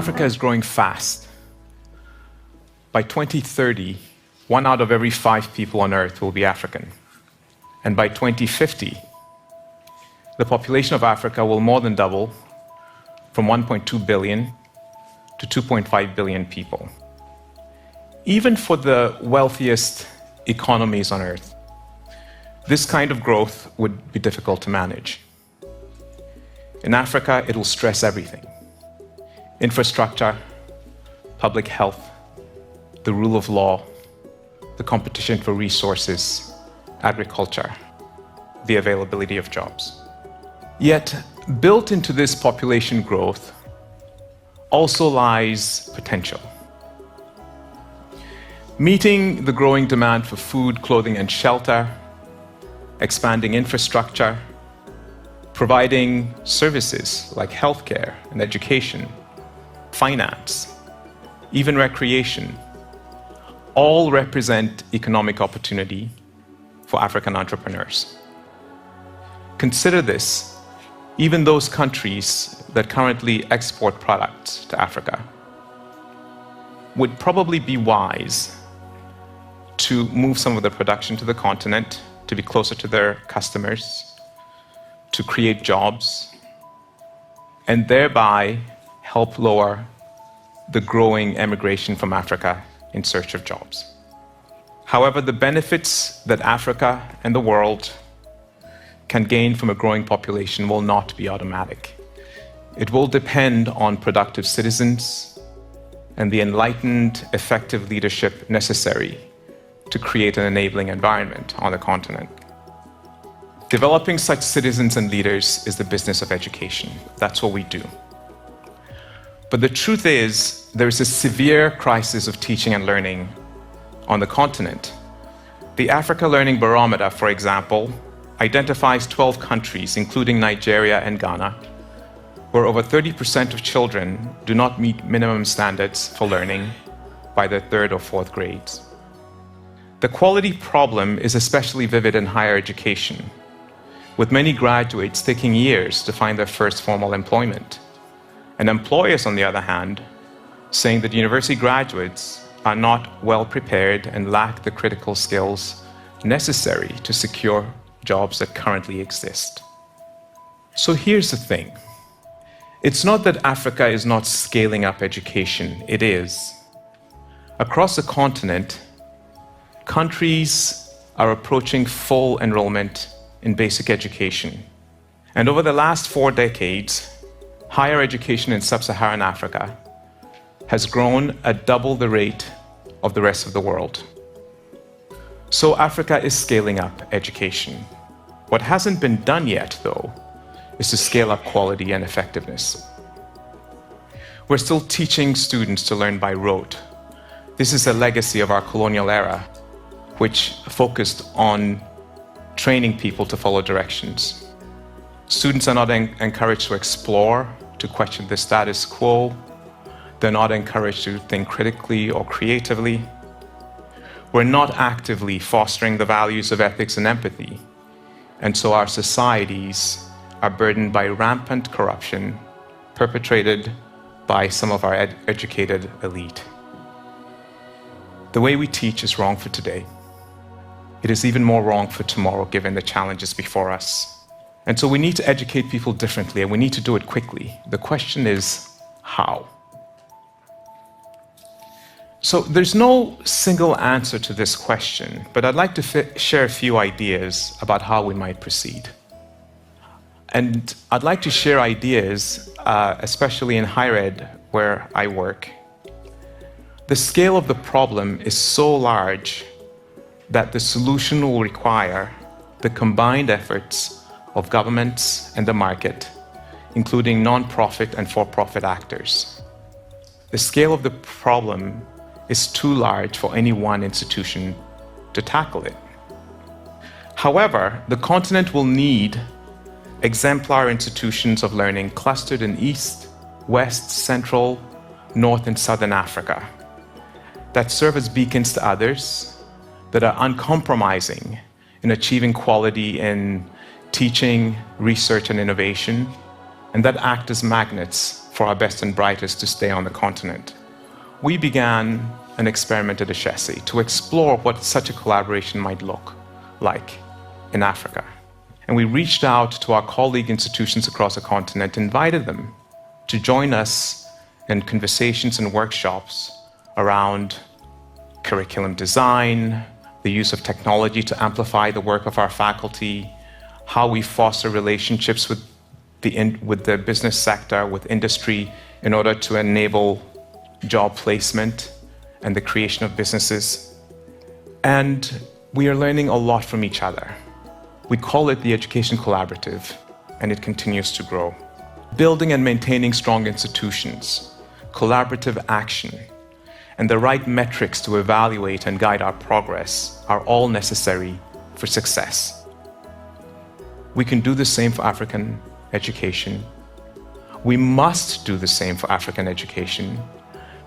Africa is growing fast. By 2030, 1 out of every 5 people on Earth will be African. And by 2050, the population of Africa will more than double from 1.2 billion to 2.5 billion people. Even for the wealthiest economies on Earth, this kind of growth would be difficult to manage. In Africa, it will stress everything: infrastructure, public health, the rule of law, the competition for resources, agriculture, the availability of jobs. Yet, built into this population growth also lies potential. Meeting the growing demand for food, clothing, and shelter, expanding infrastructure, providing services like healthcare and education, finance, even recreation, all represent economic opportunity for African entrepreneurs. Consider this: even those countries that currently export products to Africa would probably be wise to move some of their production to the continent, to be closer to their customers, to create jobs, and thereby help lower the growing emigration from Africa in search of jobs. However, the benefits that Africa and the world can gain from a growing population will not be automatic. It will depend on productive citizens and the enlightened, effective leadership necessary to create an enabling environment on the continent. Developing such citizens and leaders is the business of education. That's what we do. But the truth is, there is a severe crisis of teaching and learning on the continent. The Africa Learning Barometer, for example, identifies 12 countries, including Nigeria and Ghana, where over 30% of children do not meet minimum standards for learning by their 3rd or 4th grades. The quality problem is especially vivid in higher education, with many graduates taking years to find their first formal employment, and employers, on the other hand, saying that university graduates are not well prepared and lack the critical skills necessary to secure jobs that currently exist. So here's the thing. It's not that Africa is not scaling up education. It is. Across the continent, countries are approaching full enrollment in basic education. And over the last 4 decades, higher education in sub-Saharan Africa has grown at double the rate of the rest of the world. So Africa is scaling up education. What hasn't been done yet, though, is to scale up quality and effectiveness. We're still teaching students to learn by rote. This is a legacy of our colonial era, which focused on training people to follow directions. Students are not encouraged to explore, to question the status quo. They're not encouraged to think critically or creatively. We're not actively fostering the values of ethics and empathy. And so our societies are burdened by rampant corruption perpetrated by some of our educated elite. The way we teach is wrong for today. It is even more wrong for tomorrow, given the challenges before us. And so we need to educate people differently, and we need to do it quickly. The question is, how? So there's no single answer to this question, but I'd like to share a few ideas about how we might proceed. And I'd like to share ideas, especially in higher ed, where I work. The scale of the problem is so large that the solution will require the combined efforts of governments and the market, including non-profit and for-profit actors. The scale of the problem is too large for any one institution to tackle it. However, the continent will need exemplar institutions of learning clustered in East, West, Central, North, and Southern Africa that serve as beacons to others, that are uncompromising in achieving quality in teaching, research, and innovation, and that act as magnets for our best and brightest to stay on the continent. We began an experiment at Ashesi to explore what such a collaboration might look like in Africa. And we reached out to our colleague institutions across the continent, invited them to join us in conversations and workshops around curriculum design, the use of technology to amplify the work of our faculty, how we foster relationships with the business sector, with industry, in order to enable job placement and the creation of businesses. And we are learning a lot from each other. We call it the Education Collaborative, and it continues to grow. Building and maintaining strong institutions, collaborative action, and the right metrics to evaluate and guide our progress are all necessary for success. We can do the same for African education. We must do the same for African education,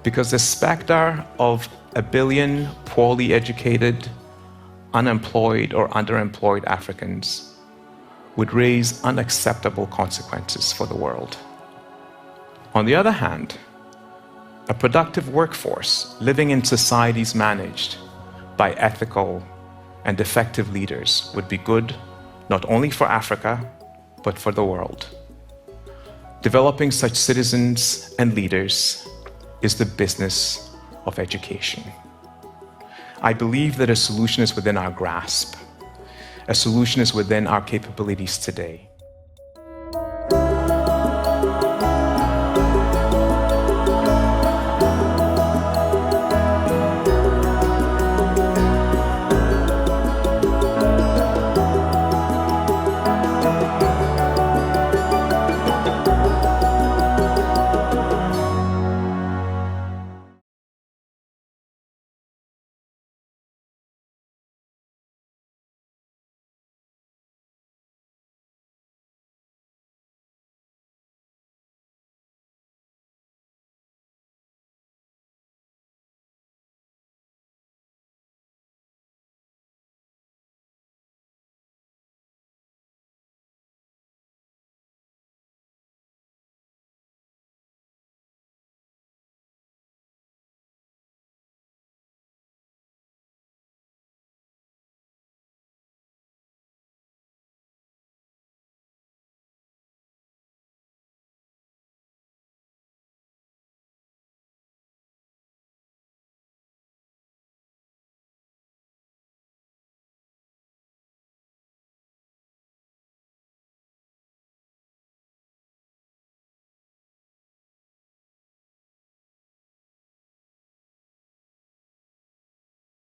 because the specter of 1 billion poorly educated, unemployed or underemployed Africans would raise unacceptable consequences for the world. On the other hand, a productive workforce living in societies managed by ethical and effective leaders would be good not only for Africa, but for the world. Developing such citizens and leaders is the business of education. I believe that a solution is within our grasp. A solution is within our capabilities today.